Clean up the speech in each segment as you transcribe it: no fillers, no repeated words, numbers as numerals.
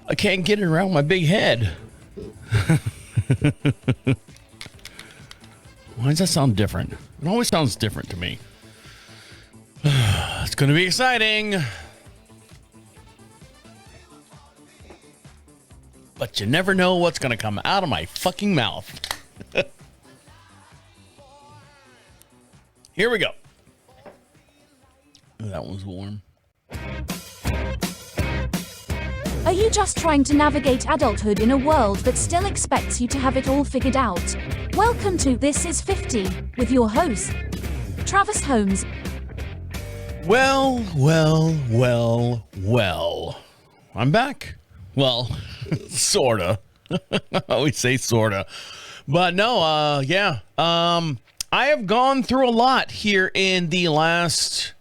I can't get it around my big head. Why does that sound different? It always sounds different to me. It's going to be exciting. But you never know what's going to come out of my fucking mouth. Here we go. That one's warm. Are you just trying to navigate adulthood in a world that still expects you to have it all figured out? Welcome to This Is 50 with your host, Travis Holmes. Well. I'm back. Well, sorta. I always say sorta. But no, yeah. I have gone through a lot here in the last...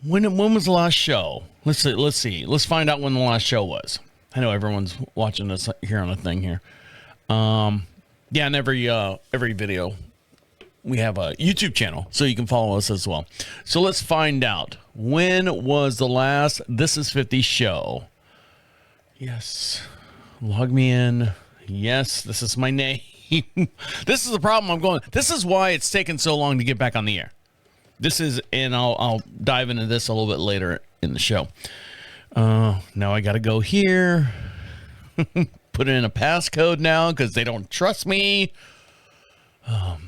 When was the last show? Let's see. Let's find out when the last show was. I know everyone's watching this here on a thing here. Yeah, and every video we have a YouTube channel, so you can follow us as well. So let's find out, when was the last This Is 50 show? Yes. Log me in. Yes, this is my name. This is the problem this is why it's taken so long to get back on the air. This is, and I'll dive into this a little bit later in the show. Now I got to go here. Put in a passcode now because they don't trust me.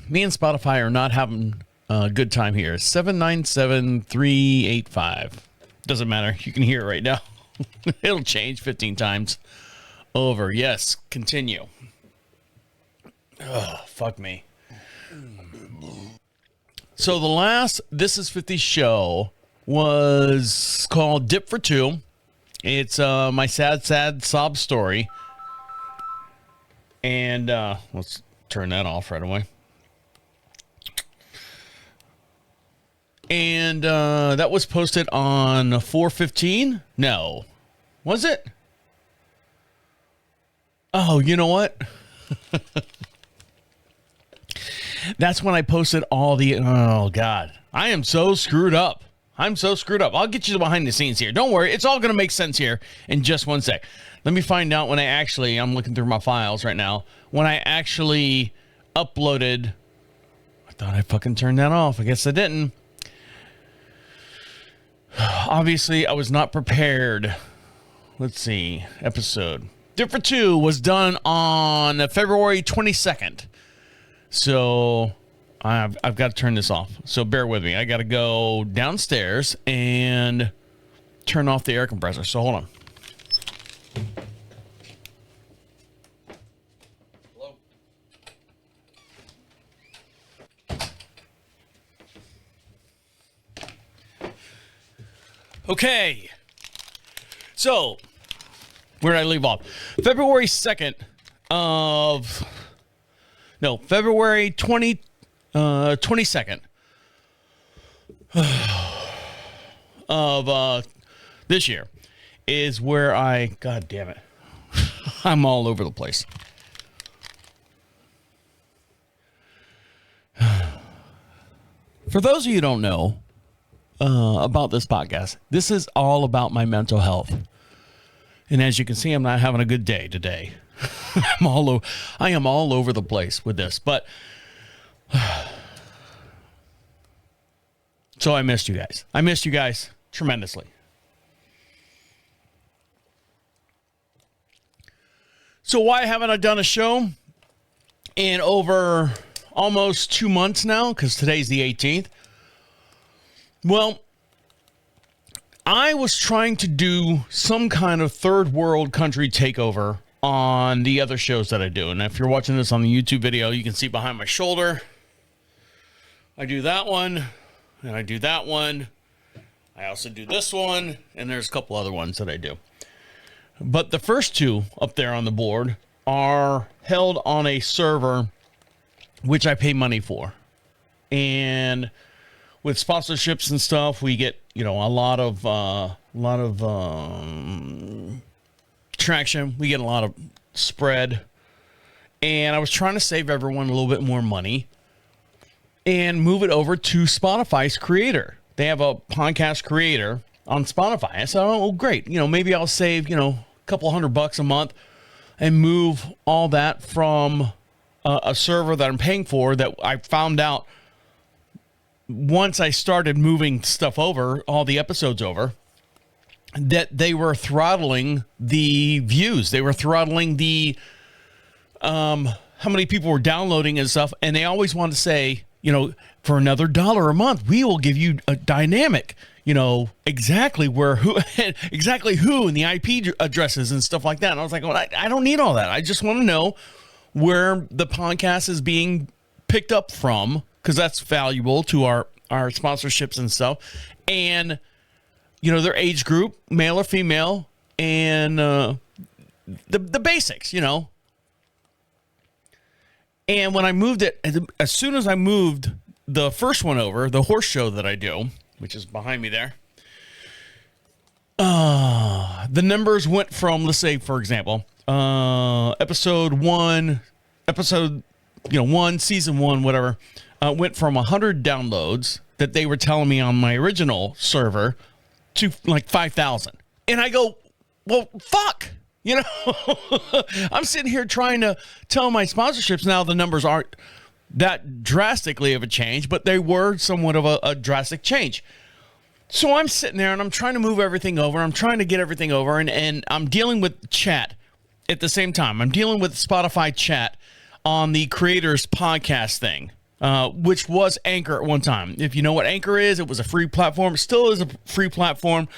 Me and Spotify are not having a good time here. 797385. Doesn't matter. You can hear it right now. It'll change 15 times over. Yes, continue. Oh, fuck me. So the last This Is 50 show was called Dip for Two. It's my sad sob story. And let's turn that off right away. And that was posted on 4/15. No. Was it? Oh, you know what? That's when I posted all the... Oh, God. I am so screwed up. I'm so screwed up. I'll get you behind the scenes here. Don't worry. It's all going to make sense here in just one sec. Let me find out when I'm looking through my files right now, when I actually uploaded... I thought I fucking turned that off. I guess I didn't. Obviously, I was not prepared. Let's see. Episode. Dip for Two was done on February 22nd. So I've got to turn this off. So bear with me. I got to go downstairs and turn off the air compressor. So hold on. Hello? Okay. So where did I leave off? February 2nd of... No, February 22nd of this year is where God damn it. I'm all over the place. For those of you who don't know about this podcast, this is all about my mental health. And as you can see, I'm not having a good day today. I am all over the place with this, but so I missed you guys. I missed you guys tremendously. So why haven't I done a show in over almost 2 months now? Because today's the 18th. Well, I was trying to do some kind of third world country takeover on the other shows that I do. And if you're watching this on the YouTube video, you can see behind my shoulder, I do that one, and I do that one. I also do this one, and there's a couple other ones that I do. But the first two up there on the board are held on a server which I pay money for. And with sponsorships and stuff, we get, a lot of traction. We get a lot of spread. And I was trying to save everyone a little bit more money and move it over to Spotify's creator. They have a podcast creator on Spotify. I said, oh, great. Maybe I'll save, a couple $100 a month and move all that from a server that I'm paying for that I found out once I started moving stuff over, all the episodes over, that they were throttling the views. They were throttling the how many people were downloading and stuff. And they always want to say, for another $1 a month, we will give you a dynamic, exactly who and the IP addresses and stuff like that. And I was like, well, I don't need all that. I just want to know where the podcast is being picked up from, because that's valuable to our sponsorships and stuff. And, their age group, male or female, and the basics, And when I moved it, as soon as I moved the first one over, the horse show that I do, which is behind me there, the numbers went from, let's say, for example, episode one, season one, whatever, went from 100 downloads that they were telling me on my original server to like 5,000. And I go, well, fuck. I'm sitting here trying to tell my sponsorships now the numbers aren't that drastically of a change, but they were somewhat of a drastic change. So I'm sitting there and I'm trying to move everything over. I'm trying to get everything over, and I'm dealing with chat at the same time. I'm dealing with Spotify chat on the Creators Podcast thing, which was Anchor at one time. If you know what Anchor is, it was a free platform. It still is a free platform.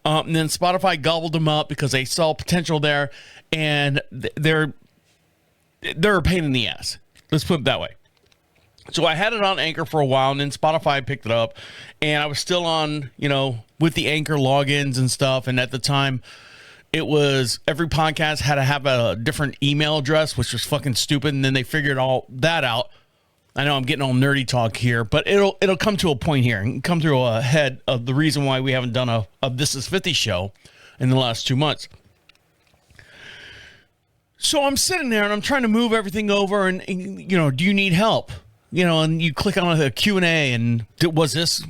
And then Spotify gobbled them up because they saw potential there, and they're a pain in the ass. Let's put it that way. So I had it on Anchor for a while, and then Spotify picked it up, and I was still on, with the Anchor logins and stuff. And at the time, it was every podcast had to have a different email address, which was fucking stupid. And then they figured all that out. I know I'm getting all nerdy talk here, but it'll come to a point here and come through a head of the reason why we haven't done a This Is 50 show in the last 2 months. So I'm sitting there and I'm trying to move everything over, and do you need help? And you click on the Q&A, and was this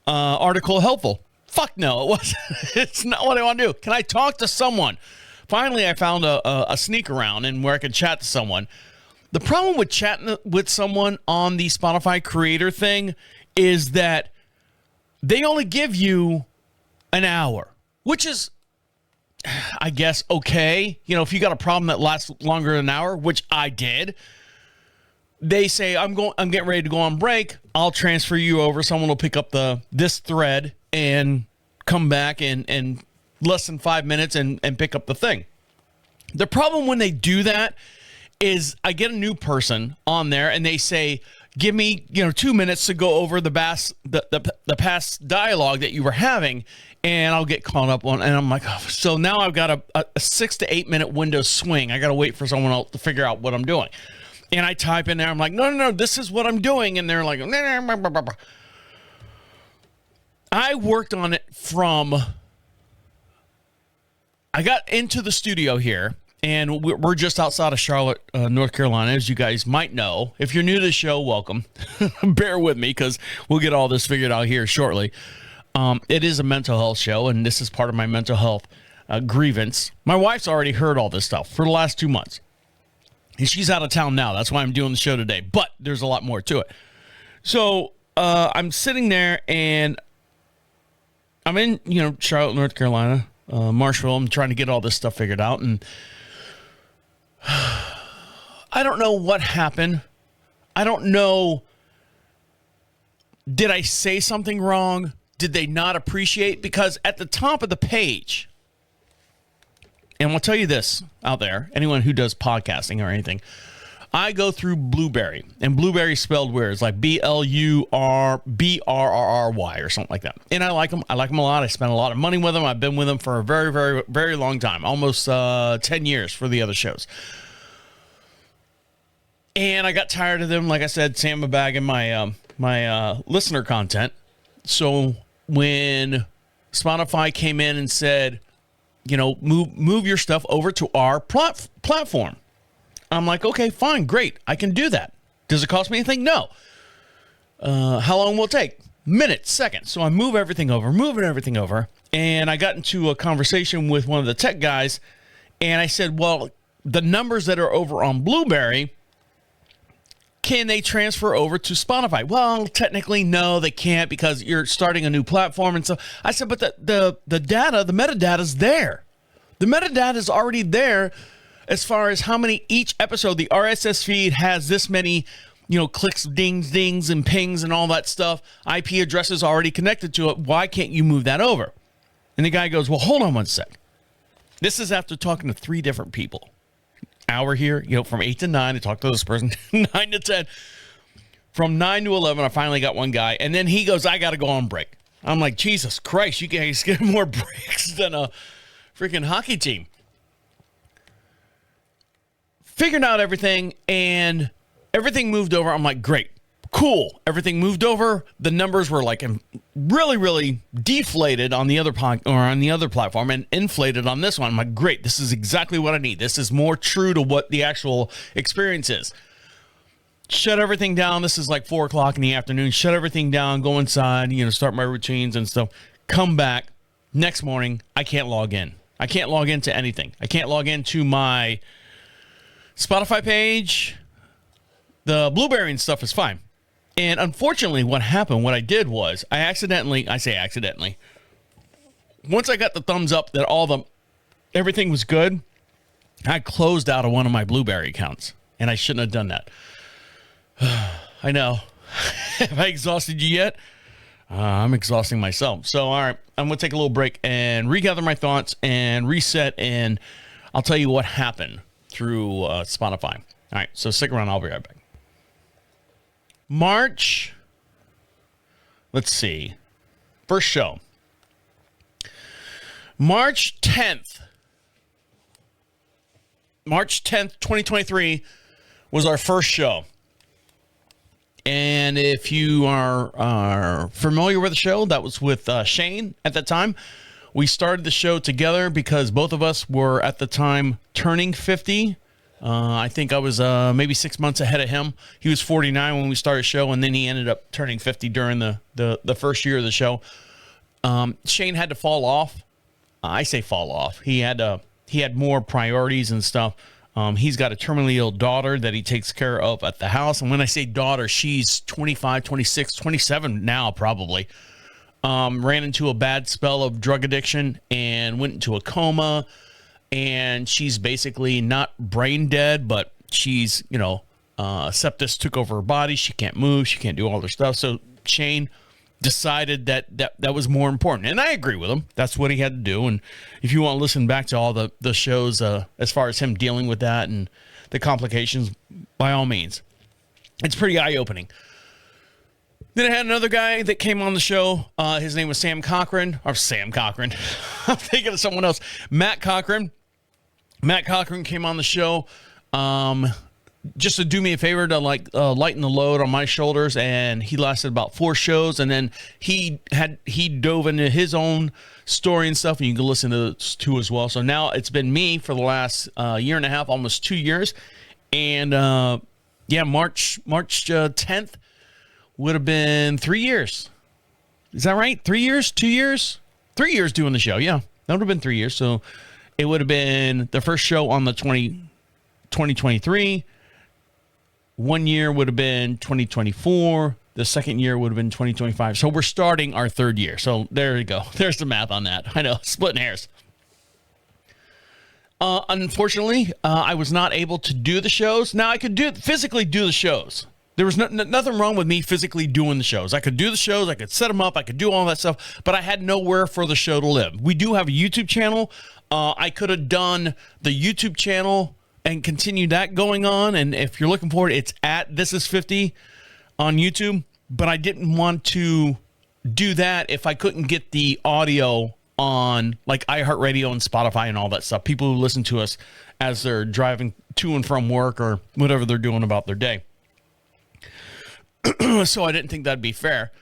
article helpful? Fuck no, it wasn't. It's not what I want to do. Can I talk to someone? Finally, I found a sneak around and where I could chat to someone. The problem with chatting with someone on the Spotify creator thing is that they only give you an hour, which is, I guess, okay. If you got a problem that lasts longer than an hour, which I did, they say, I'm getting ready to go on break. I'll transfer you over. Someone will pick up this thread and come back in less than 5 minutes and pick up the thing. The problem when they do that is I get a new person on there and they say, give me, 2 minutes to go over the past dialogue that you were having, and I'll get caught up on. And I'm like, oh, so now I've got a 6 to 8 minute window swing. I got to wait for someone else to figure out what I'm doing. And I type in there, I'm like, no, this is what I'm doing. And they're like, I worked on it I got into the studio here, and we're just outside of Charlotte, North Carolina, as you guys might know. If you're new to the show, welcome. Bear with me, because we'll get all this figured out here shortly. It is a mental health show, and this is part of my mental health grievance. My wife's already heard all this stuff for the last 2 months. And she's out of town now. That's why I'm doing the show today. But there's a lot more to it. So I'm sitting there, and I'm in, Charlotte, North Carolina, Marshall. I'm trying to get all this stuff figured out, and I don't know what happened. I don't know. Did I say something wrong? Did they not appreciate? Because at the top of the page, and I'll tell you this out there, anyone who does podcasting or anything, I go through Blueberry, and Blueberry spelled weird. It's like BLURBRRY or something like that. And I like them. I like them a lot. I spent a lot of money with them. I've been with them for a very, very, very long time, almost 10 years for the other shows. And I got tired of them, like I said, sandbagging my listener content. So when Spotify came in and said, move your stuff over to our platform, I'm like, okay, fine, great. I can do that. Does it cost me anything? No. How long will it take? Minutes, seconds. So I move everything over, And I got into a conversation with one of the tech guys, and I said, well, the numbers that are over on Blueberry, can they transfer over to Spotify? Well, technically, no, they can't because you're starting a new platform. And so I said, but the data, the metadata is there. The metadata is already there as far as how many each episode, the RSS feed has this many, clicks, dings, and pings and all that stuff. IP addresses already connected to it. Why can't you move that over? And the guy goes, well, hold on one sec. This is after talking to 3 different people. Hour here, from 8 to 9, I talked to this person, 9 to 10. From 9 to 11, I finally got one guy. And then he goes, I got to go on break. I'm like, Jesus Christ, you guys get more breaks than a freaking hockey team. Figured out everything, and everything moved over. I'm like, great. Cool. Everything moved over. The numbers were like really, really deflated on the other on the other platform and inflated on this one. I'm like, great. This is exactly what I need. This is more true to what the actual experience is. Shut everything down. This is like 4:00 in the afternoon. Shut everything down. Go inside. Start my routines and stuff. Come back next morning. I can't log in. I can't log into anything. I can't log into my Spotify page. The Blueberry and stuff is fine. And unfortunately, what I did was, I say accidentally, once I got the thumbs up that everything was good, I closed out of one of my Blueberry accounts, and I shouldn't have done that. I know. Have I exhausted you yet? I'm exhausting myself. So, all right, I'm going to take a little break and regather my thoughts and reset, and I'll tell you what happened through Spotify. All right, so stick around. I'll be right back. March, let's see, first show, March 10th, 2023 was our first show. And if you are familiar with the show, that was with Shane at the time. We started the show together because both of us were at the time turning 50. I think I was maybe 6 months ahead of him. He was 49 when we started the show, and then he ended up turning 50 during the first year of the show. Shane had to fall off. I say fall off. He had more priorities and stuff. He's got a terminally ill daughter that he takes care of at the house. And when I say daughter, she's 25, 26, 27 now probably. Ran into a bad spell of drug addiction and went into a coma. And she's basically not brain dead, but she's, sepsis took over her body. She can't move. She can't do all her stuff. So Shane decided that was more important. And I agree with him. That's what he had to do. And if you want to listen back to all the shows as far as him dealing with that and the complications, by all means. It's pretty eye-opening. Then I had another guy that came on the show. His name was Sam Cochran. I'm thinking of someone else. Matt Cochran. Matt Cochran came on the show just to do me a favor to lighten the load on my shoulders, and he lasted about 4 shows, and then he dove into his own story and stuff, and you can listen to as well. So now it's been me for the last year and a half, almost 2 years, and March 10th would have been 3 years. Is that right? 3 years? 2 years? 3 years doing the show. Yeah, that would have been 3 years. So it would have been the first show on the 2023. 1 year would have been 2024. The second year would have been 2025. So we're starting our 3rd year. So there you go. There's the math on that. I know, splitting hairs. Unfortunately, I was not able to do the shows. Now I could physically do the shows. There was nothing wrong with me physically doing the shows. I could do the shows. I could set them up. I could do all that stuff. But I had nowhere for the show to live. We do have a YouTube channel. I could have done the YouTube channel and continued that going on. And if you're looking for it, it's at This Is 50 on YouTube. But I didn't want to do that if I couldn't get the audio on like iHeartRadio and Spotify and all that stuff. People who listen to us as they're driving to and from work or whatever they're doing about their day. So I didn't think that'd be fair.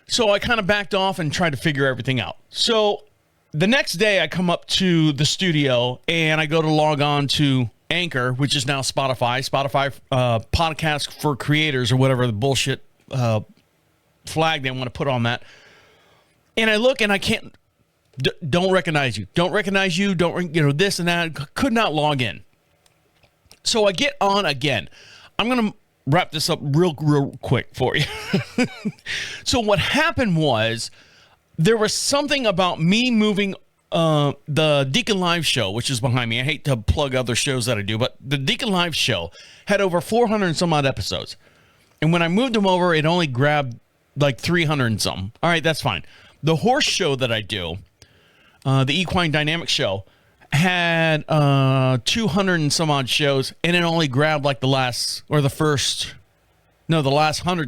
So I kind of backed off and tried to figure everything out. So the next day I come up to the studio and I go to log on to Anchor, which is now Spotify podcast for creators or whatever the bullshit flag they want to put on that. And I look and I can't Don't recognize you. Don't recognize you. This and that. Could not log in. So I get on again. I'm going to wrap this up real quick for you. So what happened was there was something about me moving the Deacon Live show, which is behind me. I hate to plug other shows that I do, but the Deacon Live show had over 400 and some odd episodes. And when I moved them over, it only grabbed like 300 and some. All right, that's fine. The horse show that I do, the Equine Dynamics show, had 200 and some odd shows, and it only grabbed like the last 100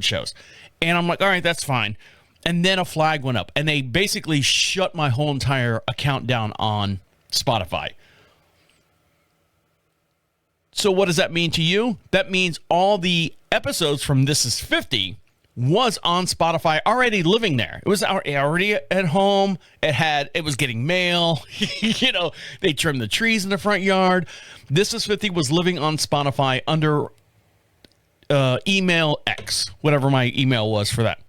shows. And I'm like, all right, that's fine. And then a flag went up, and they basically shut my whole entire account down on Spotify. So what does that mean to you? That means all the episodes from This Is 50 was on Spotify, already living there. It was already at home. It was getting mail. They trimmed the trees in the front yard. This Is 50 was living on Spotify under email X, whatever my email was for that.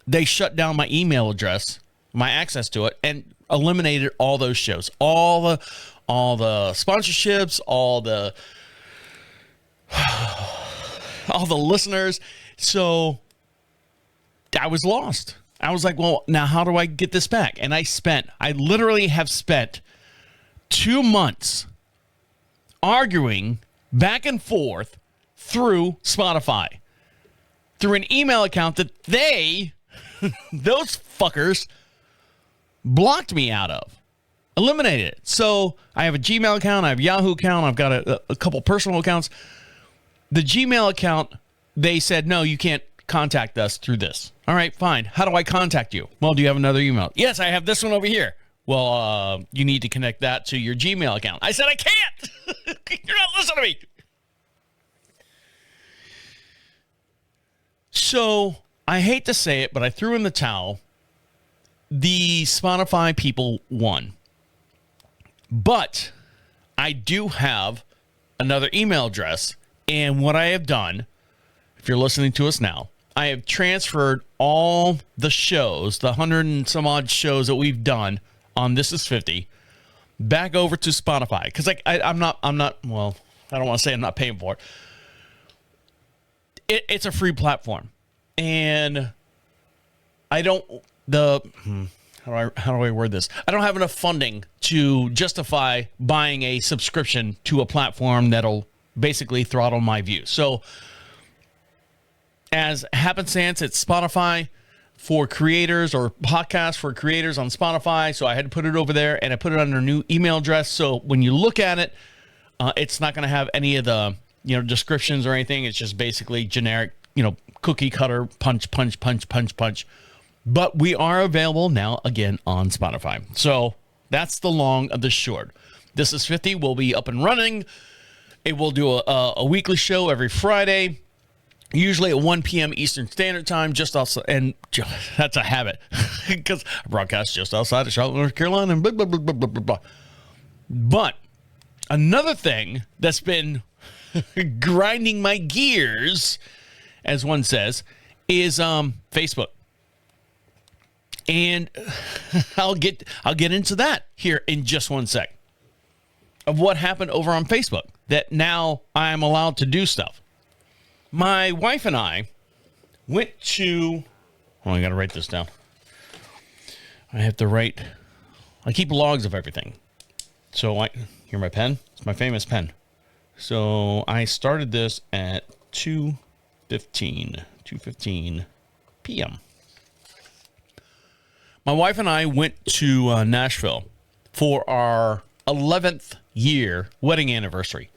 They shut down my email address, my access to it, and eliminated all those shows, all the sponsorships, all the listeners. So I was lost. I was like, well, now how do I get this back? And I literally have spent 2 months arguing back and forth through Spotify, through an email account that those fuckers blocked me out of, eliminated it. So I have a Gmail account, I have a Yahoo account, I've got a couple personal accounts. The Gmail account, they said, no, you can't contact us through this. All right, fine. How do I contact you? Well, do you have another email? Yes, I have this one over here. Well, you need to connect that to your Gmail account. I said, I can't. You're not listening to me. So I hate to say it, but I threw in the towel. The Spotify people won. But I do have another email address. And what I have done, if you're listening to us now, I have transferred all the shows, the 100 and some odd shows that we've done on This Is 50, back over to Spotify. Because I'm not, well, I don't want to say I'm not paying for it. It's a free platform. And I don't, how do I word this? I don't have enough funding to justify buying a subscription to a platform that'll basically throttle my views. So as happenstance, it's Spotify for creators, or podcast for creators on Spotify. So I had to put it over there, and I put it under a new email address. So when you look at it, it's not going to have any of the descriptions or anything. It's just basically generic, cookie cutter, punch. But we are available now again on Spotify. So that's the long of the short. This Is 50 will be up and running. It will do a weekly show every Friday, usually at 1 p.m. Eastern Standard Time, just outside, and that's a habit because I broadcast just outside of Charlotte, North Carolina, and blah, blah, blah, blah, blah, blah. But another thing that's been grinding my gears, as one says, is Facebook. And I'll get into that here in just one sec, of what happened over on Facebook, that now I'm allowed to do stuff. My wife and I went to, I got to write this down. I keep logs of everything. So here my pen. It's my famous pen. So I started this at 2:15 p.m. My wife and I went to Nashville for our 11th year wedding anniversary.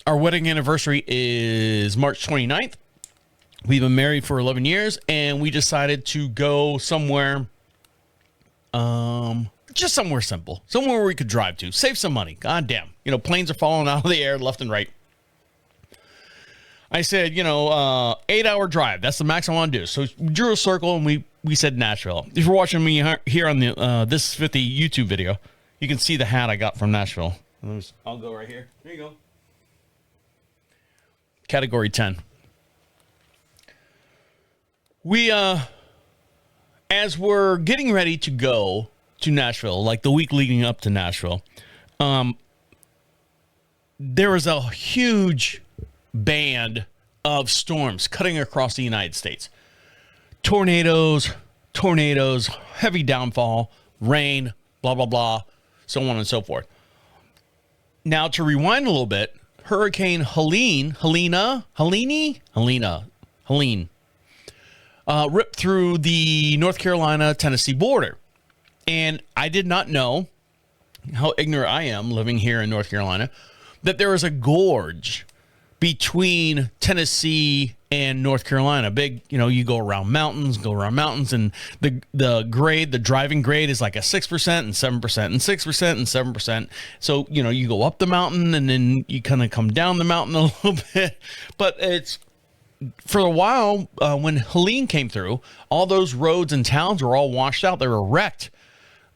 Our wedding anniversary is March 29th. We've been married for 11 years, and we decided to go somewhere, just somewhere simple, somewhere we could drive to, save some money. God damn, planes are falling out of the air left and right. I said, 8-hour drive. That's the max I want to do. So we drew a circle, and we said Nashville. If you're watching me here on the This Is 50 YouTube video, you can see the hat I got from Nashville. I'll go right here. There you go. Category 10. We as we're getting ready to go to Nashville, like the week leading up to Nashville, there was a huge band of storms cutting across the United States. Tornadoes, heavy downfall, rain, blah, blah, blah, so on and so forth. Now, to rewind a little bit, Hurricane Helene ripped through the North Carolina-Tennessee border. And I did not know, how ignorant I am living here in North Carolina, that there is a gorge between Tennessee and North Carolina. Big, you go around mountains, and the driving grade is like a 6% and 7% and 6% and 7%. So, you go up the mountain and then you kind of come down the mountain a little bit. But it's, for a while, when Helene came through, all those roads and towns were all washed out. They were wrecked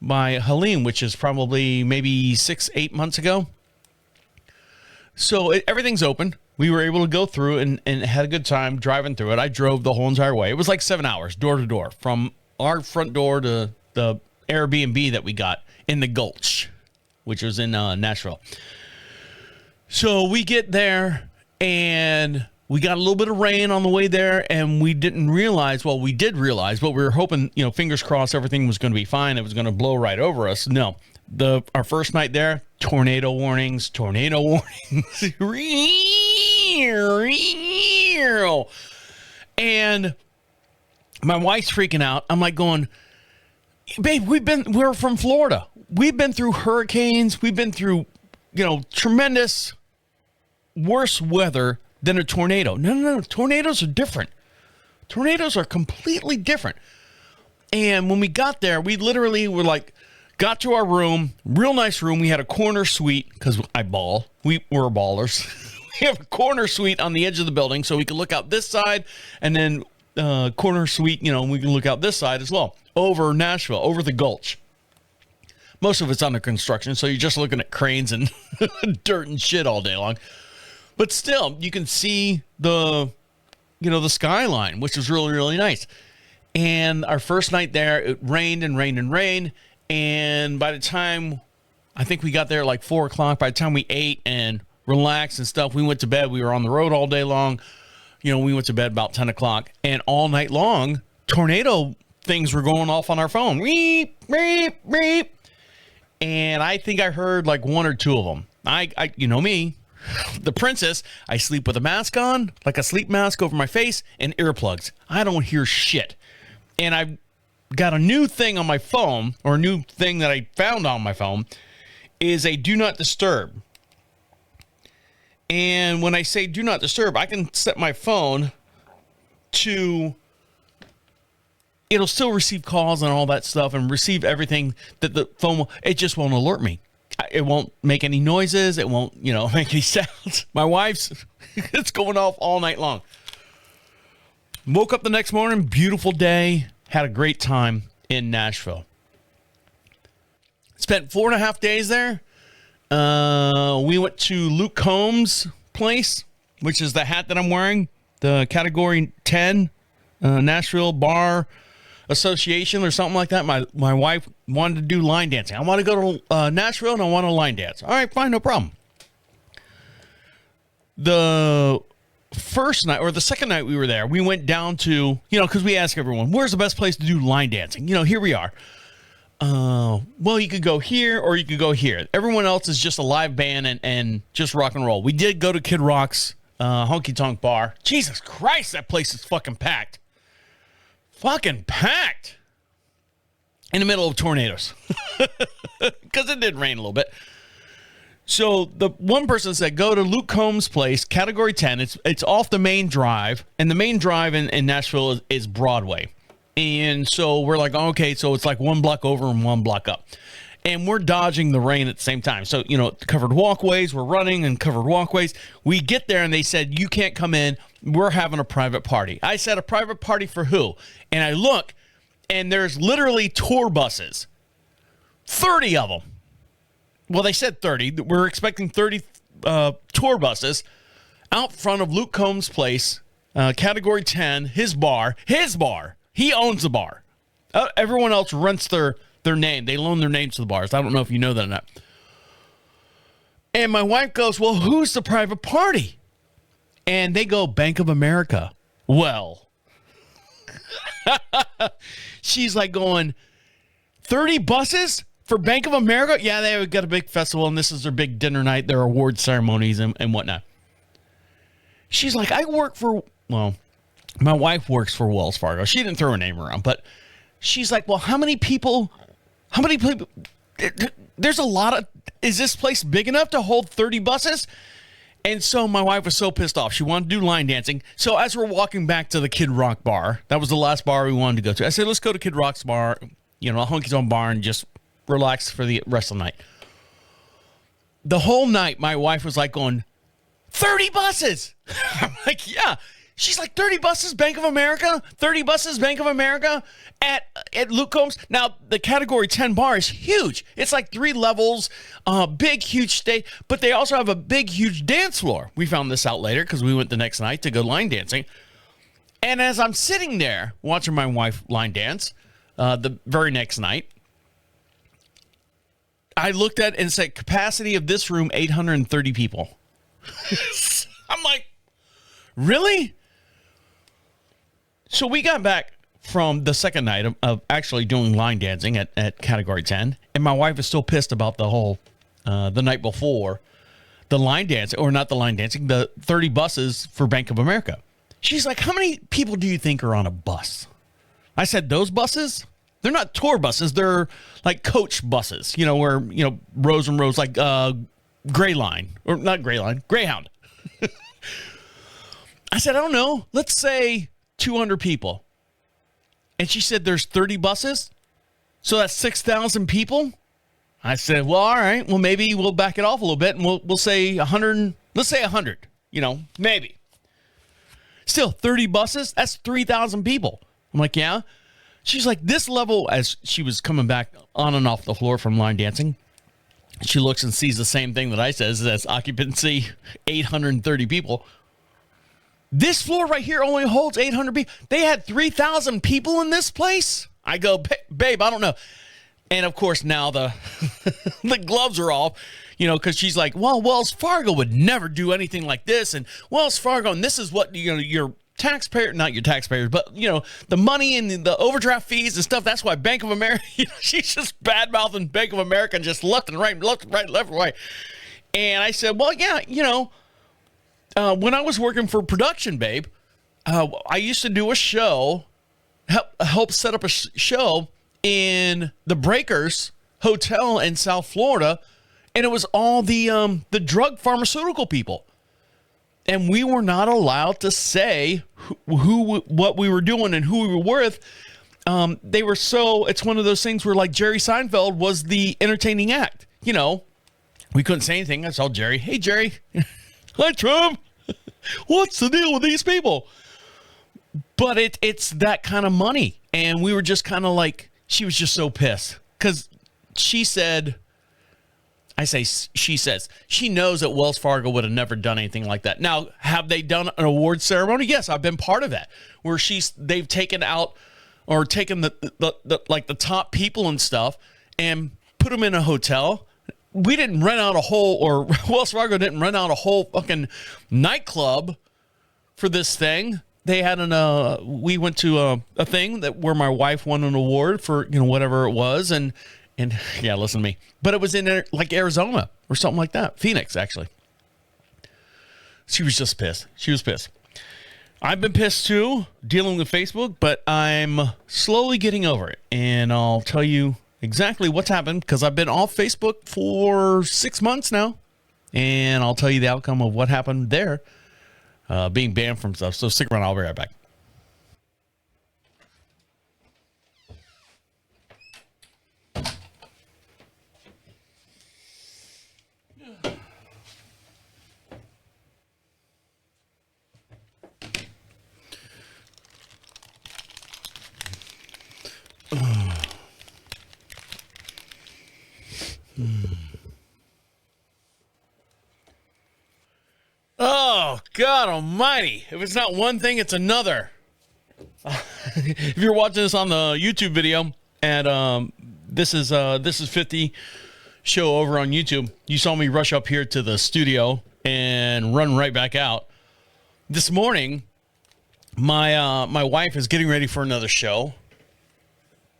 by Helene, which is probably maybe 6-8 months ago. So everything's open. We were able to go through and had a good time driving through it. I drove the whole entire way. It was like 7 hours, door to door, from our front door to the Airbnb that we got in the Gulch, which was in Nashville. So we get there, and we got a little bit of rain on the way there, and we didn't realize, well, we did realize, but we were hoping, fingers crossed, everything was going to be fine. It was going to blow right over us. No. Our first night there, tornado warnings. And my wife's freaking out. I'm like going, babe, we're from Florida. We've been through hurricanes. We've been through, tremendous worse weather than a tornado. No. Tornadoes are different. Tornadoes are completely different. And when we got there, we literally were like, got to our room, real nice room. We had a corner suite because I ball. We were ballers. We have a corner suite on the edge of the building so we can look out this side, and then corner suite, we can look out this side as well, over Nashville, over the Gulch. Most of it's under construction, so you're just looking at cranes and dirt and shit all day long. But still, you can see the skyline, which is really, really nice. And our first night there, it rained and rained and rained. And by the time, I think we got there at like 4 o'clock, by the time we ate and relaxed and stuff, we went to bed. We were on the road all day long. We went to bed about 10 o'clock. And all night long, tornado things were going off on our phone. Beep, beep, beep. And I think I heard like one or two of them. I me, the princess, I sleep with a mask on, like a sleep mask over my face, and earplugs. I don't hear shit. And I've got a new thing on my phone, or a new thing that I found on my phone, is a do not disturb. And when I say do not disturb, I can set my phone to, it'll still receive calls and all that stuff and receive everything that the phone will, it just won't alert me. It won't make any noises. It won't, make any sounds. My wife's, it's going off all night long. Woke up the next morning, beautiful day. Had a great time in Nashville. Spent 4.5 days there. We went to Luke Combs' place, which is the hat that I'm wearing. The Category 10 Nashville Bar Association or something like that. My wife wanted to do line dancing. I want to go to Nashville and I want to line dance. All right, fine, no problem. The first night or the second night we were there, we went down to, because we ask everyone, where's the best place to do line dancing? Here we are. Well, you could go here or you could go here. Everyone else is just a live band and just rock and roll. We did go to Kid Rock's Honky Tonk Bar. Jesus Christ, that place is fucking packed. Fucking packed. In the middle of tornadoes. Because it did rain a little bit. So the one person said, go to Luke Combs' place, Category 10. It's off the main drive. And the main drive in Nashville is Broadway. And so we're like, okay, so it's like 1 block over and 1 block up. And we're dodging the rain at the same time. So, covered walkways, we're running and covered walkways. We get there and they said, you can't come in. We're having a private party. I said, a private party for who? And I look and there's literally tour buses. 30 of them. Well, they said 30. We're expecting 30 tour buses out front of Luke Combs' place, Category 10, his bar. He owns the bar. Everyone else rents their name. They loan their names to the bars. I don't know if you know that or not. And my wife goes, well, who's the private party? And they go, Bank of America. Well, she's like going, 30 buses for Bank of America? Yeah, they got a big festival, and this is their big dinner night, their award ceremonies and whatnot. She's like, I work for, well, my wife works for Wells Fargo. She didn't throw her name around, but she's like, well, how many people, there's a lot of, is this place big enough to hold 30 buses? And so my wife was so pissed off. She wanted to do line dancing. So as we're walking back to the Kid Rock bar, that was the last bar we wanted to go to. I said, let's go to Kid Rock's bar, you know, a honky tonk bar, and just relax for the rest of the night. The whole night, my wife was like going, 30 buses. I'm like, yeah. She's like, 30 buses, Bank of America? 30 buses, Bank of America at Luke Combs? Now, the Category 10 bar is huge. It's like 3 levels, big, huge stage, but they also have a big, huge dance floor. We found this out later because we went the next night to go line dancing. And as I'm sitting there watching my wife line dance the very next night, I looked at and said, capacity of this room, 830 people. I'm like, really? So we got back from the second night of actually doing line dancing at Category 10, and my wife is still pissed about the whole, the night before, the line dancing, or not the line dancing, the 30 buses for Bank of America. She's like, how many people do you think are on a bus? I said, those buses? They're not tour buses. They're like coach buses, you know, where, you know, rows and rows, like Gray Line, or not Gray Line, Greyhound. I said, I don't know. Let's say 200 people. And she said, there's 30 buses. So that's 6,000 people. I said, well, all right. Well, maybe we'll back it off a little bit and we'll say 100. Let's say 100, you know, maybe. Still 30 buses. That's 3,000 people. I'm like, yeah. She's like, this level, as she was coming back on and off the floor from line dancing, she looks and sees the same thing that I says, that's occupancy, 830 people. This floor right here only holds 800 people. They had 3,000 people in this place? I go, babe, I don't know. And, of course, now the the gloves are off, you know, because she's like, well, Wells Fargo would never do anything like this. And Wells Fargo, and this is what, you know, your taxpayer, not your taxpayers, but, you know, the money and the overdraft fees and stuff. That's why Bank of America, you know, she's just bad-mouthing Bank of America and just left and right, left and right. And I said, well, yeah, you know, when I was working for production, babe, I used to do a show, help set up a show in the Breakers Hotel in South Florida, and it was all the drug pharmaceutical people. And we were not allowed to say what we were doing and who we were with. They were so, it's one of those things where like Jerry Seinfeld was the entertaining act. You know, we couldn't say anything. I saw Jerry. Hey, Jerry. Hi, Trump. What's the deal with these people? But it's that kind of money. And we were just kind of like, she was just so pissed. Because she said, she says, she knows that Wells Fargo would have never done anything like that. Now, have they done an award ceremony? Yes, I've been part of that. Where they've taken out or taken the top people and stuff and put them in a hotel. We didn't rent out a whole, or Wells Fargo didn't rent out a whole fucking nightclub for this thing. They had we went to a thing where my wife won an award for, you know, whatever it was. And yeah, listen to me. But it was in like Arizona or something like that. Phoenix, actually. She was just pissed. She was pissed. I've been pissed too, dealing with Facebook, but I'm slowly getting over it. And I'll tell you exactly what's happened because I've been off Facebook for 6 months now. And I'll tell you the outcome of what happened there, being banned from stuff. So stick around. I'll be right back. Oh, God almighty. If it's not one thing, it's another. if you're watching this on the YouTube video, and this is 50 show over on YouTube, you saw me rush up here to the studio and run right back out. This morning, my wife is getting ready for another show,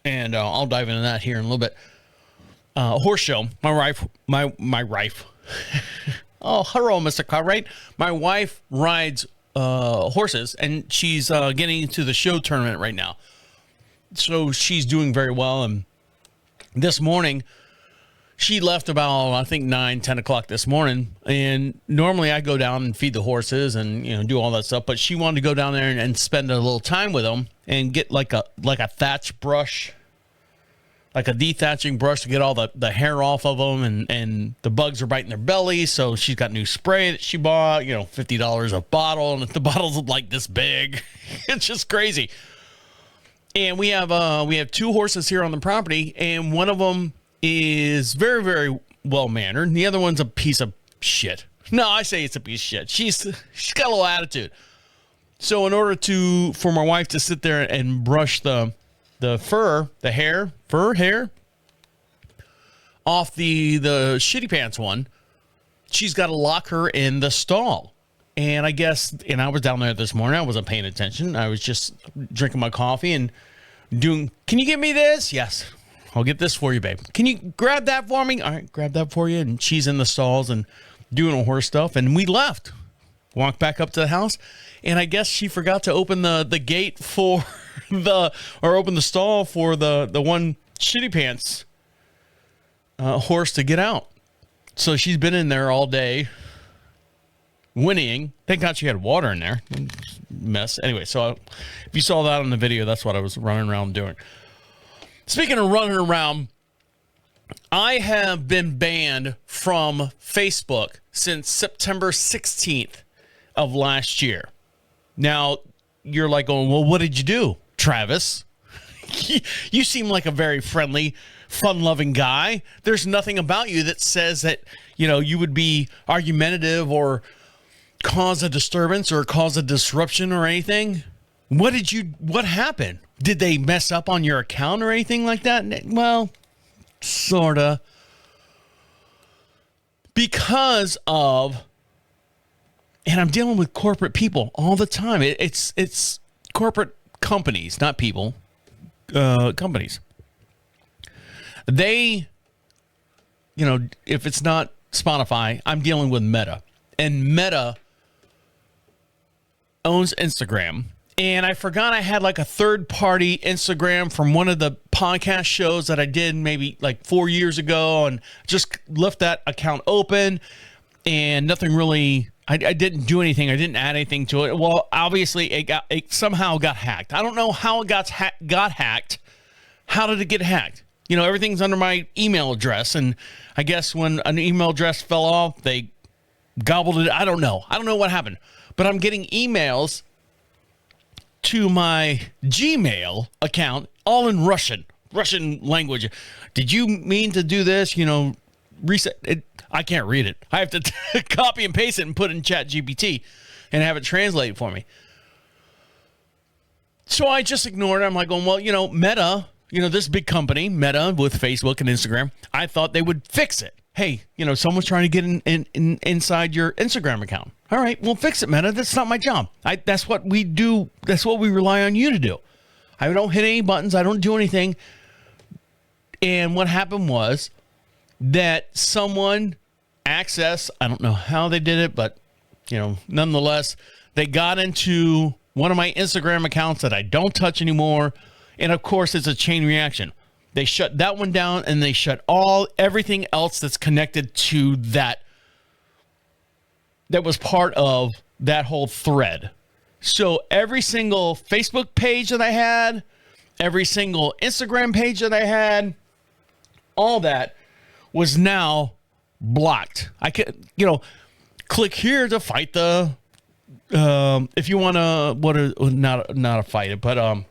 and I'll dive into that here in a little bit. Horse show. My wife. Oh, hello, Mr. Cartwright. My wife rides horses, and she's getting into the show tournament right now. So she's doing very well. And this morning, she left about, I think, 9, 10 o'clock this morning. And normally I go down and feed the horses and, do all that stuff. But she wanted to go down there and spend a little time with them and get like a thatch brush, like a dethatching brush to get all the hair off of them. And the bugs are biting their belly. So she's got new spray that she bought, $50 a bottle. And the bottle's like this big. It's just crazy. And we have 2 horses here on the property. And one of them is very, very well-mannered. And the other one's a piece of shit. No, I say it's a piece of shit. She's got a little attitude. So in order for my wife to sit there and brush the fur hair off the shitty pants one, she's got to lock her in the stall. And I was down there this morning. I wasn't paying attention. I was just drinking my coffee and can you give me this? Yes. I'll get this for you, babe. Can you grab that for me? All right, grab that for you. And she's in the stalls and doing her horse stuff. And we left. Walked back up to the house. And I guess she forgot to open the gate for open the stall for the one shitty pants horse to get out. So she's been in there all day whinnying. Thank God she had water in there. Mess. Anyway, so if you saw that on the video, that's what I was running around doing. Speaking of running around, I have been banned from Facebook since September 16th of last year. Now, you're like going, well, what did you do, Travis? You seem like a very friendly, fun-loving guy. There's nothing about you that says that, you would be argumentative or cause a disturbance or cause a disruption or anything. What happened? Did they mess up on your account or anything like that? Well, sorta. Because of, and I'm dealing with corporate people all the time. It's corporate companies, not people, companies. They, if it's not Spotify, I'm dealing with Meta. And Meta owns Instagram. And I forgot I had like a third-party Instagram from one of the podcast shows that I did maybe like 4 years ago, and just left that account open, and nothing really. I didn't do anything. I didn't add anything to it. Well, obviously it somehow got hacked. I don't know how it got hacked. How did it get hacked? Everything's under my email address, and I guess when an email address fell off, they gobbled it. I don't know what happened, but I'm getting emails to my Gmail account, all in Russian language. Did you mean to do this? Reset it. I can't read it. I have to copy and paste it and put it in ChatGPT and have it translate for me. So I just ignored it. I'm like, well, Meta, this big company, Meta with Facebook and Instagram, I thought they would fix it. Hey, someone's trying to get inside your Instagram account. All right, well, fix it, Meta. That's not my job. That's what we do. That's what we rely on you to do. I don't hit any buttons. I don't do anything. And what happened was that someone accessed, I don't know how they did it, but, nonetheless, they got into one of my Instagram accounts that I don't touch anymore. And, of course, it's a chain reaction. They shut that one down, and they shut everything else that's connected to that was part of that whole thread. So every single Facebook page that I had, every single Instagram page that I had, all that was now blocked. I could, click here to fight the, if you want to, not a fight it, but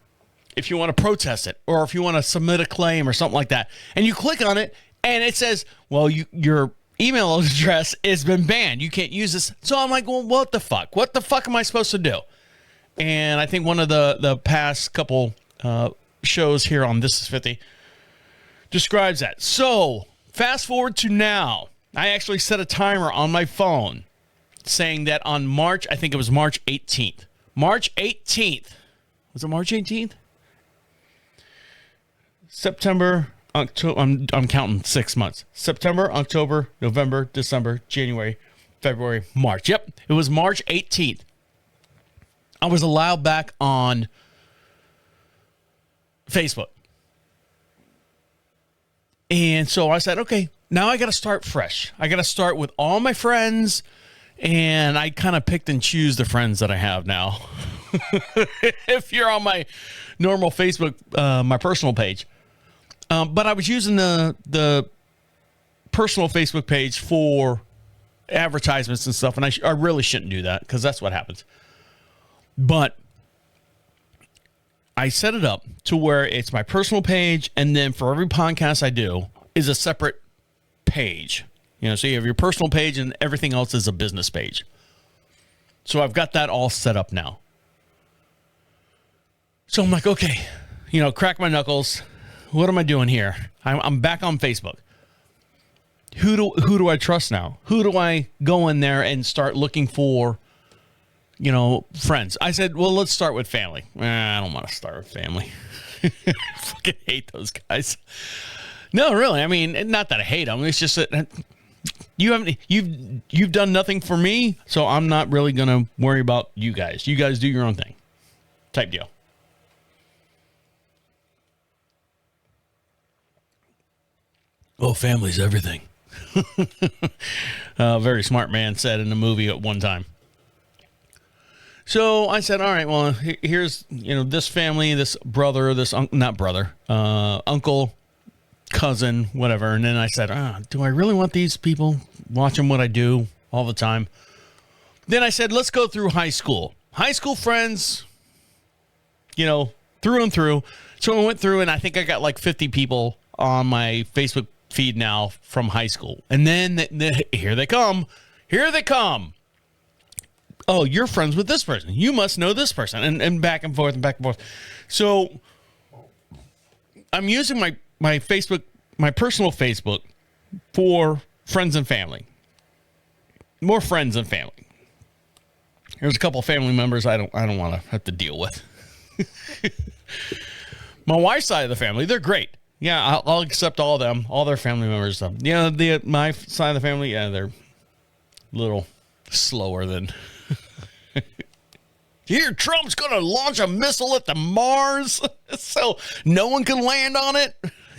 if you want to protest it, or if you want to submit a claim or something like that, and you click on it, and it says, well, your email address has been banned. You can't use this. So I'm like, well, what the fuck? What the fuck am I supposed to do? And I think one of the past couple shows here on This Is 50 describes that. So, fast forward to now. I actually set a timer on my phone saying that on March 18th. March 18th. Was it March 18th? September, October. I'm counting 6 months. September, October, November, December, January, February, March. Yep, it was March 18th. I was allowed back on Facebook. And so I said, okay, now I got to start fresh. I got to start with all my friends. And I kind of picked and choose the friends that I have now. If you're on my normal Facebook, my personal page. But I was using the personal Facebook page for advertisements and stuff. And I really shouldn't do that because that's what happens. But I set it up to where it's my personal page, and then for every podcast I do is a separate page. You know, so you have your personal page and everything else is a business page. So I've got that all set up now. So I'm like, okay, you know, crack my knuckles. What am I doing here? I'm back on Facebook. Who do I trust now? Who do I go in there and start looking for, you know, friends? I said, well, let's start with family. I don't want to start with family. I fucking hate those guys. No, really. I mean, not that I hate them. It's just that you've done nothing for me, so I'm not really going to worry about you guys. You guys do your own thing. Type deal. Oh, family's everything. Very smart man said in the movie at one time. So I said, all right, well, here's, you know, this family, this brother, uncle, cousin, whatever. And then I said, do I really want these people watching what I do all the time? Then I said, let's go through high school. High school friends, you know, through and through. So I went through and I think I got like 50 people on my Facebook feed now from high school. And then here they come. Here they come. Oh, you're friends with this person. You must know this person. And back and forth and back and forth. So I'm using my Facebook, my personal Facebook for friends and family. More friends and family. There's a couple of family members I don't want to have to deal with. My wife's side of the family, they're great. Yeah, I'll accept all of them, all their family members. Yeah, my side of the family, yeah, they're a little slower than... Here, Trump's going to launch a missile at the Mars so no one can land on it.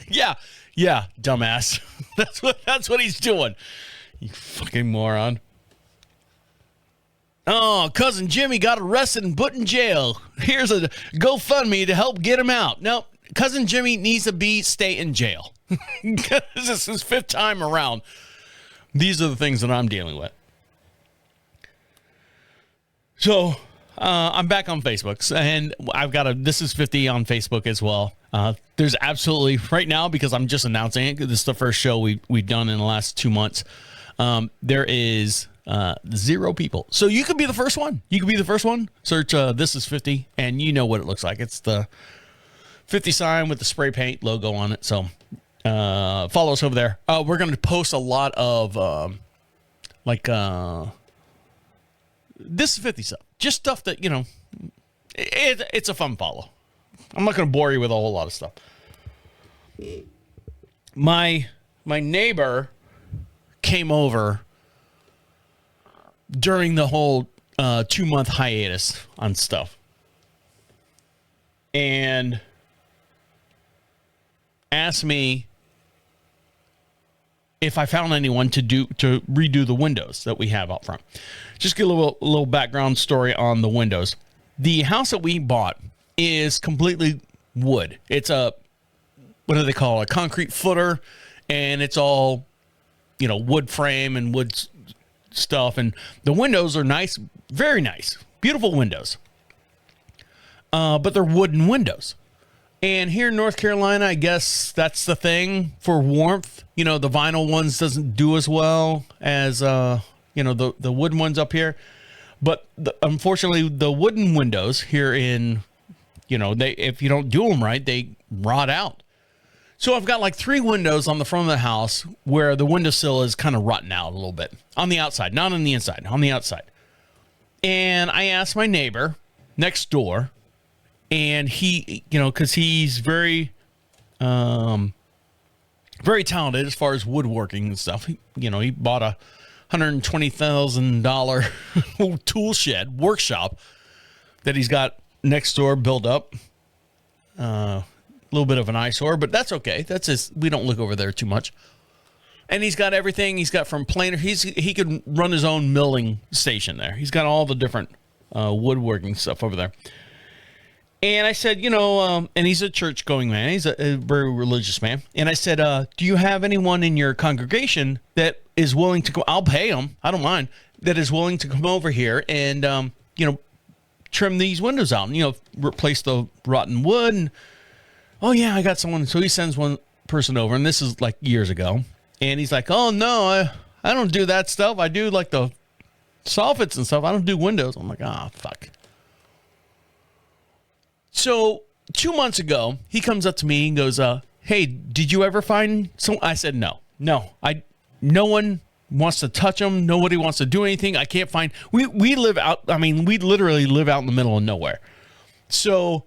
Yeah, dumbass. That's what he's doing. You fucking moron. Oh, cousin Jimmy got arrested and put in jail. Here's a GoFundMe to help get him out. Nope, cousin Jimmy needs to stay in jail. This is his 5th time around. These are the things that I'm dealing with. So I'm back on Facebook, and I've got This Is 50 on Facebook as well. There's absolutely, right now, because I'm just announcing it, this is the first show we've done in the last 2 months, there is 0 people. So you could be the first one. You could be the first one. Search This Is 50, and you know what it looks like. It's the 50 sign with the spray paint logo on it. So follow us over there. We're going to post a lot of This Is 50 stuff. Just stuff that, you know, it's a fun follow. I'm not going to bore you with a whole lot of stuff. My neighbor came over during the whole 2-month hiatus on stuff. And asked me if I found anyone to redo the windows that we have out front. Just get a little background story on the windows. The house that we bought is completely wood. It's what do they call it? A concrete footer, and it's all, you know, wood frame and wood stuff. And the windows are nice, very nice, beautiful windows. But they're wooden windows. And here in North Carolina, I guess that's the thing for warmth. You know, the vinyl ones doesn't do as well as, you know, the wooden ones up here. But unfortunately, the wooden windows here in if you don't do them right, they rot out. So I've got like 3 windows on the front of the house where the windowsill is kind of rotten out a little bit on the outside, not on the inside, on the outside. And I asked my neighbor next door, and he, because he's very, very talented as far as woodworking and stuff. He bought a $120,000 tool shed workshop that he's got next door built up. A little bit of an eyesore, but that's okay. We don't look over there too much. And he's got everything. He's got from planer. He could run his own milling station there. He's got all the different woodworking stuff over there. And I said, and he's a church-going man. He's a very religious man. And I said, do you have anyone in your congregation that is willing to go? I'll pay him. I don't mind. That is willing to come over here and, trim these windows out and, replace the rotten wood. And, oh, yeah, I got someone. So he sends one person over, and this is like years ago. And he's like, oh, no, I don't do that stuff. I do like the soffits and stuff. I don't do windows. I'm like, fuck. So 2 months ago, he comes up to me and goes, hey, did you ever find someone? I said, no, no one wants to touch them. Nobody wants to do anything. I can't find, we live out. I mean, we literally live out in the middle of nowhere. So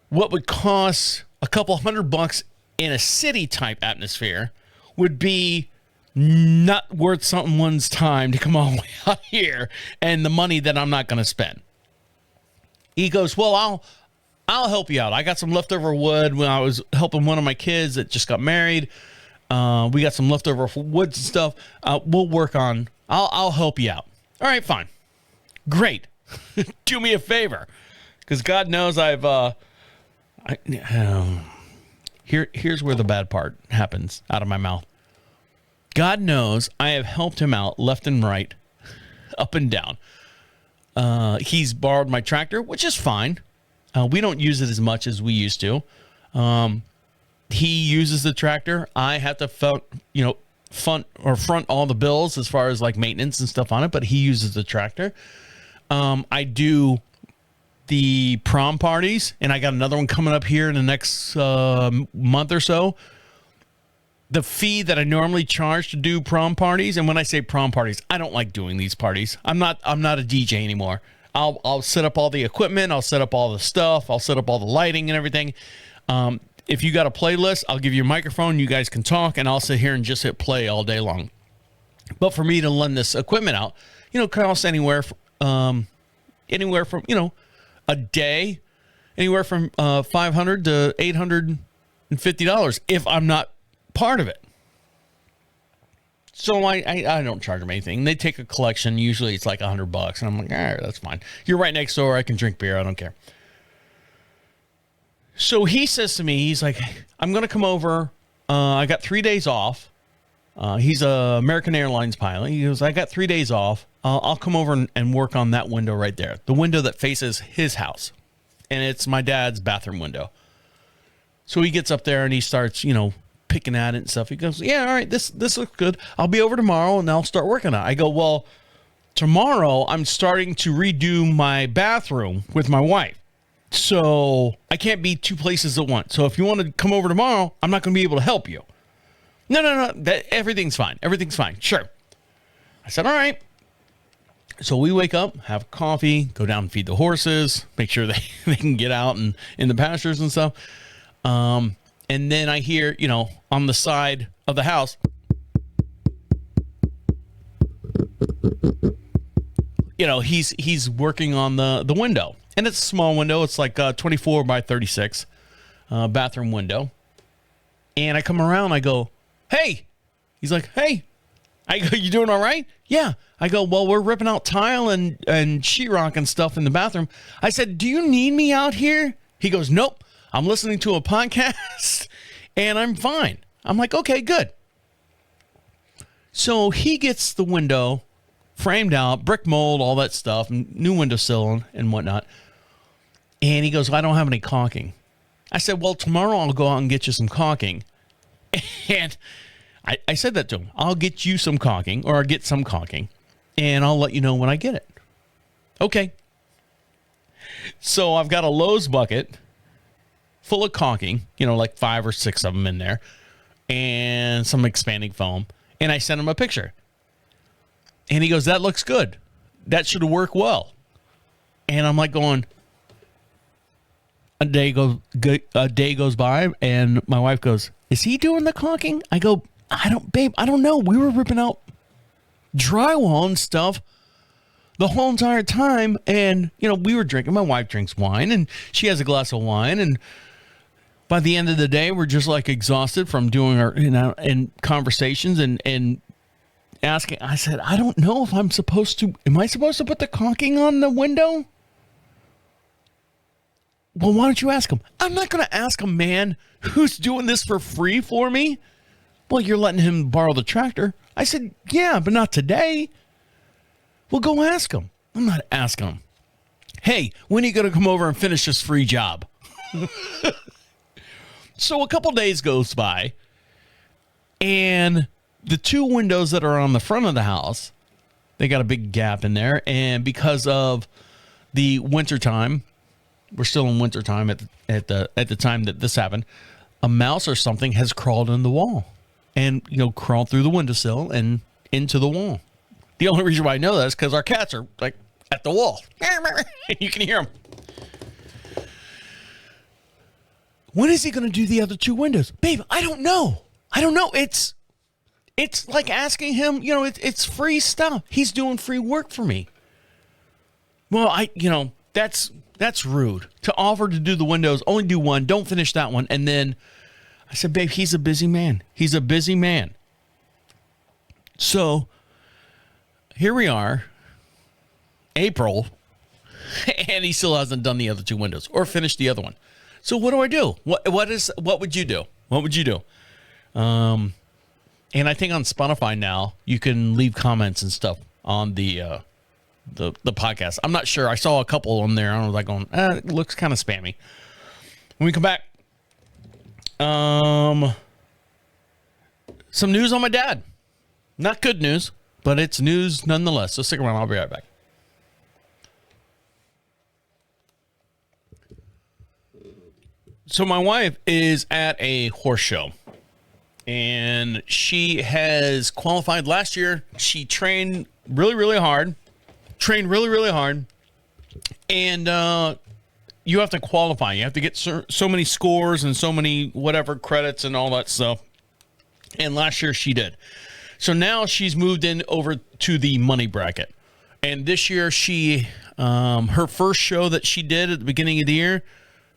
what would cost a couple $100 in a city type atmosphere would be not worth someone's time to come all the way out here and the money that I'm not going to spend. He goes, well, I'll help you out. I got some leftover wood when I was helping one of my kids that just got married. We got some leftover wood and stuff. We'll work on, I'll help you out. All right, fine. Great. Do me a favor. Because God knows here's where the bad part happens out of my mouth. God knows I have helped him out left and right, up and down. He's borrowed my tractor, which is fine. We don't use it as much as we used to. He uses the tractor. I have to front all the bills as far as like maintenance and stuff on it, but he uses the tractor. I do the prom parties, and I got another one coming up here in the next month or so. The fee that I normally charge to do prom parties, and when I say prom parties, I don't like doing these parties. I'm not a DJ anymore. I'll set up all the equipment. I'll set up all the stuff. I'll set up all the lighting and everything. If you got a playlist, I'll give you a microphone. You guys can talk, and I'll sit here and just hit play all day long. But for me to lend this equipment out, costs anywhere from a day, anywhere from $500 to $850 if I'm not part of it. So I don't charge them anything. They take a collection. Usually it's like $100, and I'm like, all right, that's fine. You're right next door. I can drink beer. I don't care. So he says to me, he's like, I'm going to come over. I got 3 days off. He's a American Airlines pilot. He goes, I got 3 days off. I'll come over and work on that window right there. The window that faces his house. And it's my dad's bathroom window. So he gets up there and he starts, picking at it and stuff. He goes, yeah, all right, this looks good. I'll be over tomorrow and I'll start working on it. I go, well, tomorrow I'm starting to redo my bathroom with my wife. So I can't be 2 places at once. So if you want to come over tomorrow, I'm not going to be able to help you. No. Everything's fine. Everything's fine. Sure. I said, all right. So we wake up, have coffee, go down and feed the horses, make sure they can get out and in the pastures and stuff. And then I hear, on the side of the house, he's working on the window. And it's a small window. It's like 24 by 36 bathroom window. And I come around, I go, hey. He's like, hey. I go, you doing all right? Yeah. I go, well, we're ripping out tile and sheetrock and stuff in the bathroom. I said, do you need me out here? He goes, nope. I'm listening to a podcast and I'm fine. I'm like, okay, good. So he gets the window framed out, brick mold, all that stuff, new windowsill and whatnot. And he goes, well, I don't have any caulking. I said, well, tomorrow I'll go out and get you some caulking. And I said that to him. I'll get you some caulking, or I'll get some caulking, and I'll let you know when I get it. Okay. So I've got a Lowe's bucket full of caulking, like 5 or 6 of them in there, and some expanding foam. And I sent him a picture. And he goes, that looks good. That should work well. And I'm like going, a day goes by, and my wife goes, is he doing the caulking? I go, I don't know. We were ripping out drywall and stuff the whole entire time. And, we were drinking. My wife drinks wine, and she has a glass of wine. And by the end of the day, we're just like exhausted from doing our, and conversations and asking. I said, I don't know if am I supposed to put the caulking on the window? Well, why don't you ask him? I'm not going to ask a man who's doing this for free for me. Well, you're letting him borrow the tractor. I said, yeah, but not today. Well, go ask him. I'm not asking him. Hey, when are you going to come over and finish this free job? So a couple days goes by, and the 2 windows that are on the front of the house, they got a big gap in there. And because of the wintertime, we're still in wintertime at the time that this happened, a mouse or something has crawled in the wall and, crawled through the windowsill and into the wall. The only reason why I know that is because our cats are like at the wall. You can hear them. When is he going to do the other 2 windows? Babe, I don't know. It's like asking him, it's free stuff. He's doing free work for me. Well, that's rude to offer to do the windows, only do one, don't finish that one. And then I said, babe, he's a busy man. So here we are, April, and he still hasn't done the other 2 windows or finished the other one. So what do I do? What would you do? What would you do? And I think on Spotify now you can leave comments and stuff on the podcast. I'm not sure. I saw a couple on there. I was like going, it looks kind of spammy. When we come back, some news on my dad. Not good news, but it's news nonetheless. So stick around. I'll be right back. So my wife is at a horse show, and she has qualified last year. She trained really, really hard. And you have to qualify. You have to get so many scores and so many whatever credits and all that stuff. And last year she did. So now she's moved in over to the money bracket. And this year she, her first show that she did at the beginning of the year,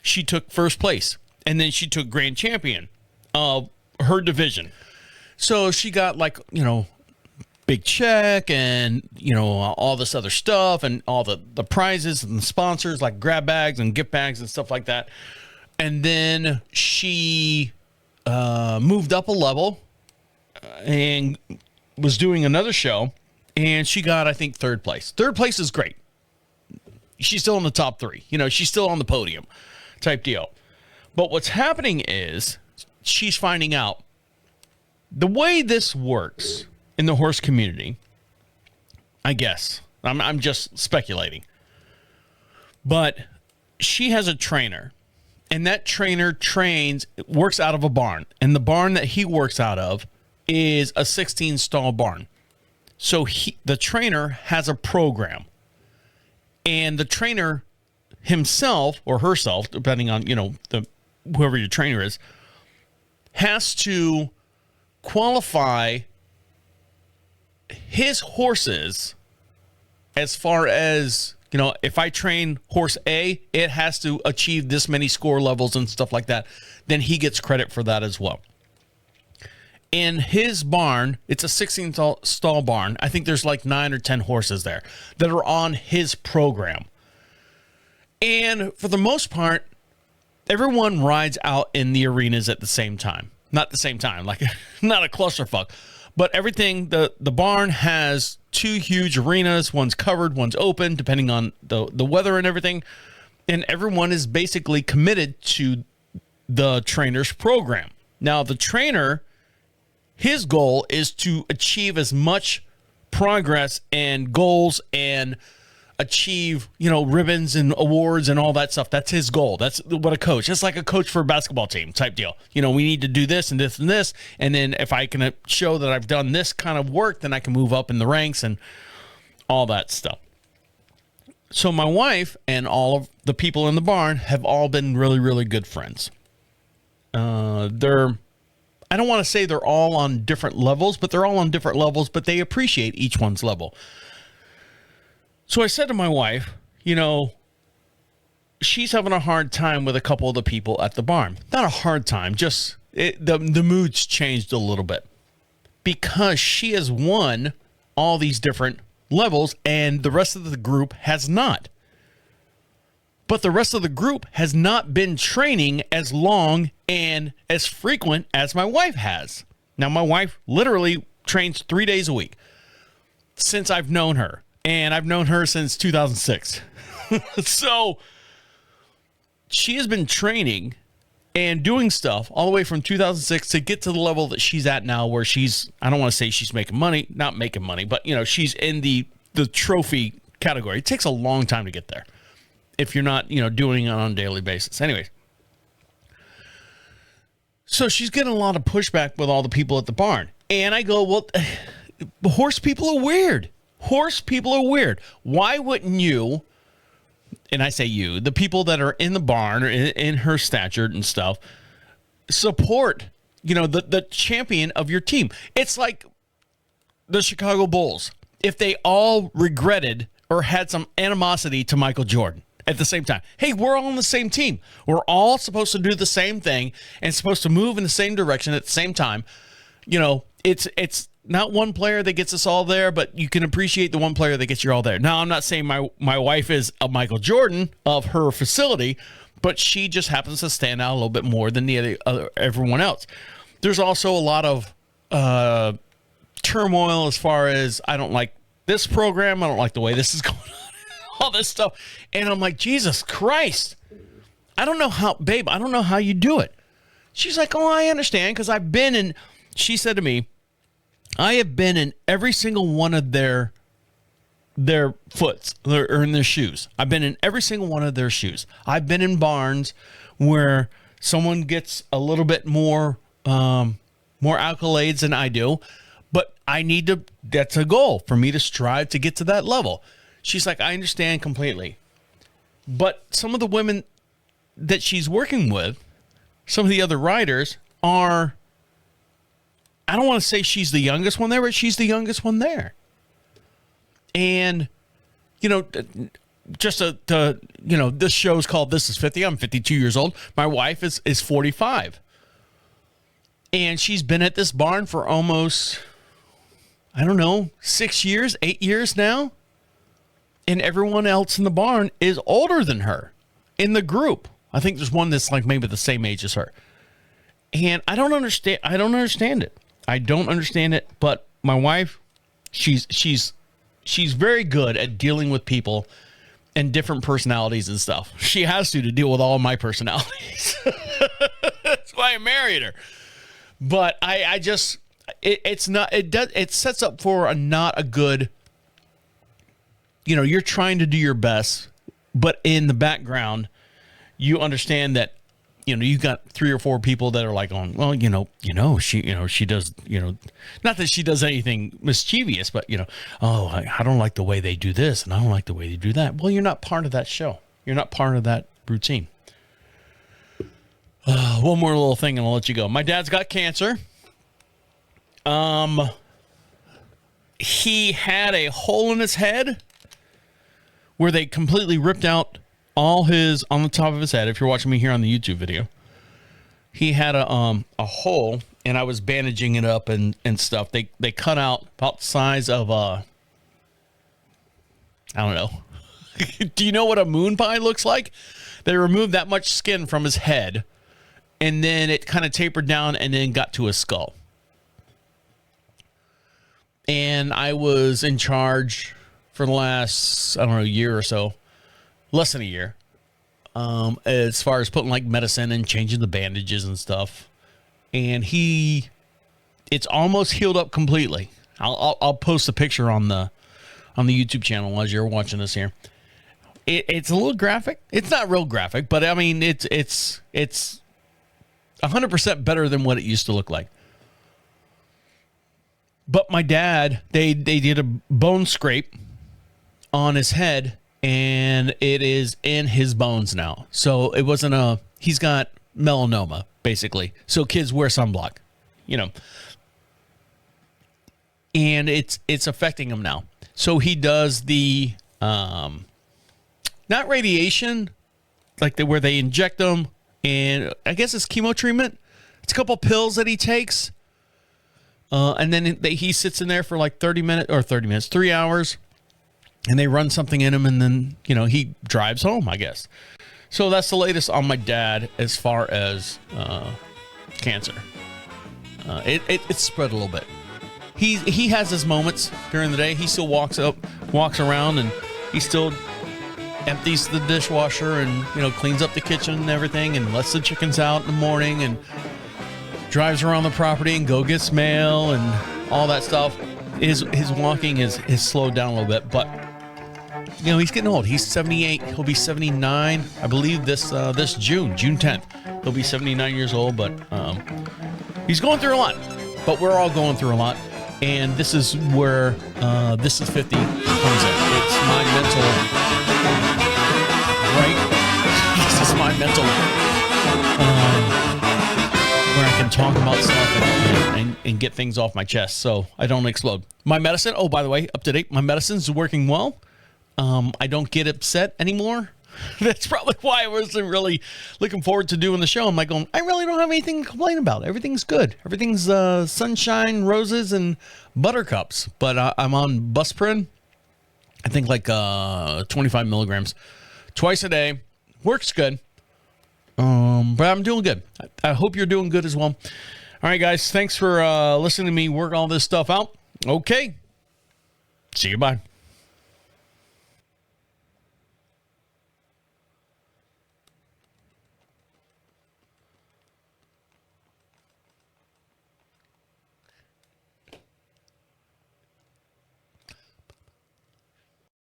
she took first place. And then she took grand champion of her division. So she got big check and, all this other stuff and all the prizes and the sponsors like grab bags and gift bags and stuff like that. And then she moved up a level and was doing another show, and she got, I think, 3rd place. 3rd place is great. She's still in the top 3. She's still on the podium type deal. But what's happening is she's finding out the way this works in the horse community, I guess. I'm just speculating. But she has a trainer, and that trainer works out of a barn. And the barn that he works out of is a 16-stall barn. So the trainer has a program. And the trainer himself or herself, depending on, whoever your trainer is, has to qualify his horses as far as, if I train horse A, it has to achieve this many score levels and stuff like that. Then he gets credit for that as well. In his barn, it's a 16-stall barn. I think there's like 9 or 10 horses there that are on his program. And for the most part, everyone rides out in the arenas at the same time. Not the same time, like not a clusterfuck. But everything, the barn has 2 huge arenas. One's covered, one's open, depending on the weather and everything. And everyone is basically committed to the trainer's program. Now, the trainer, his goal is to achieve as much progress and goals and achieve, ribbons and awards and all that stuff. That's his goal. That's what a coach, it's like a coach for a basketball team type deal. We need to do this and this and this. And then if I can show that I've done this kind of work, then I can move up in the ranks and all that stuff. So my wife and all of the people in the barn have all been really, really good friends. I don't want to say they're all on different levels, but they're all on different levels, but they appreciate each one's level. So I said to my wife, she's having a hard time with a couple of the people at the barn. Not a hard time, just the mood's changed a little bit because she has won all these different levels and the rest of the group has not. But the rest of the group has not been training as long and as frequent as my wife has. Now, my wife literally trains 3 days a week since I've known her. And I've known her since 2006. So she has been training and doing stuff all the way from 2006 to get to the level that she's at now, where I don't want to say she's making money, not making money, but she's in the trophy category. It takes a long time to get there if you're not, doing it on a daily basis. Anyways. So she's getting a lot of pushback with all the people at the barn. And I go, well, horse people are weird. Horse people are weird. Why wouldn't you, and I say you, the people that are in the barn or in her stature and stuff, support, the champion of your team? It's like the Chicago Bulls. If they all regretted or had some animosity to Michael Jordan at the same time. Hey, we're all on the same team. We're all supposed to do the same thing and supposed to move in the same direction at the same time. It's not one player that gets us all there, but you can appreciate the one player that gets you all there. Now, I'm not saying my wife is a Michael Jordan of her facility, but she just happens to stand out a little bit more than everyone else. There's also a lot of turmoil as far as I don't like this program. I don't like the way this is going on. All this stuff. And I'm like, Jesus Christ. I don't know how you do it. She's like, oh, I understand because she said to me, I have been in every single one of their foots or in their shoes. I've been in every single one of their shoes. I've been in barns where someone gets a little bit more accolades than I do, but that's a goal for me to strive to get to that level. She's like, I understand completely. But some of the women that she's working with, some of the other riders are, I don't want to say she's the youngest one there, but she's the youngest one there. And, just this show's called This Is 50. I'm 52 years old. My wife is 45. And she's been at this barn for almost, 6 years, 8 years now. And everyone else in the barn is older than her in the group. I think there's one that's like maybe the same age as her. And I don't understand it. I don't understand it, but my wife, she's very good at dealing with people and different personalities and stuff. She has to deal with all my personalities. That's why I married her. But it sets up for not a good, you're trying to do your best, but in the background, you understand that, you got 3 or 4 people that are like on, well, she does, not that she does anything mischievous, but, I don't like the way they do this and I don't like the way they do that. Well, you're not part of that show. You're not part of that routine. One more little thing and I'll let you go. My dad's got cancer. He had a hole in his head where they completely ripped out on the top of his head. If you're watching me here on the YouTube video, he had a hole and I was bandaging it up and stuff. They cut out about the size of I don't know. Do you know what a moon pie looks like? They removed that much skin from his head and then it kind of tapered down and then got to his skull. And I was in charge for the last, year or so. Less than a year, as far as putting like medicine and changing the bandages and stuff. And it's almost healed up completely. I'll post a picture on on the YouTube channel as you're watching this here. It's a little graphic. It's not real graphic, but I mean, it's 100% better than what it used to look like. But my dad, they did a bone scrape on his head, and it is in his bones now. So it wasn't he's got melanoma, basically. So kids wear sunblock, you know. And it's affecting him now. So he does the, not radiation, like where they inject them, and I guess it's chemo treatment. It's a couple pills that he takes. And then he sits in there for like 3 hours, and they run something in him, and then, you know, he drives home, I guess. So that's the latest on my dad as far as cancer. It's spread a little bit. He has his moments during the day. He still walks around, and he still empties the dishwasher and, you know, cleans up the kitchen and everything, and lets the chickens out in the morning, and drives around the property and go gets mail and all that stuff. His walking is slowed down a little bit, but, you know, he's getting old. He's 78. He'll be 79, I believe, this June 10th. He'll be 79 years old, but he's going through a lot. But we're all going through a lot, and this is where This Is 50 comes in. It's my mental, right? This is my mental, where I can talk about stuff and get things off my chest so I don't explode. My medicine, oh, by the way, up to date, my medicine's working well. I don't get upset anymore. That's probably why I wasn't really looking forward to doing the show. I'm like going, I really don't have anything to complain about. Everything's good. Everything's sunshine, roses, and buttercups. But I'm on Busprin. I think like 25 milligrams twice a day. Works good. But I'm doing good. I hope you're doing good as well. All right, guys. Thanks for listening to me work all this stuff out. Okay. See you. Bye.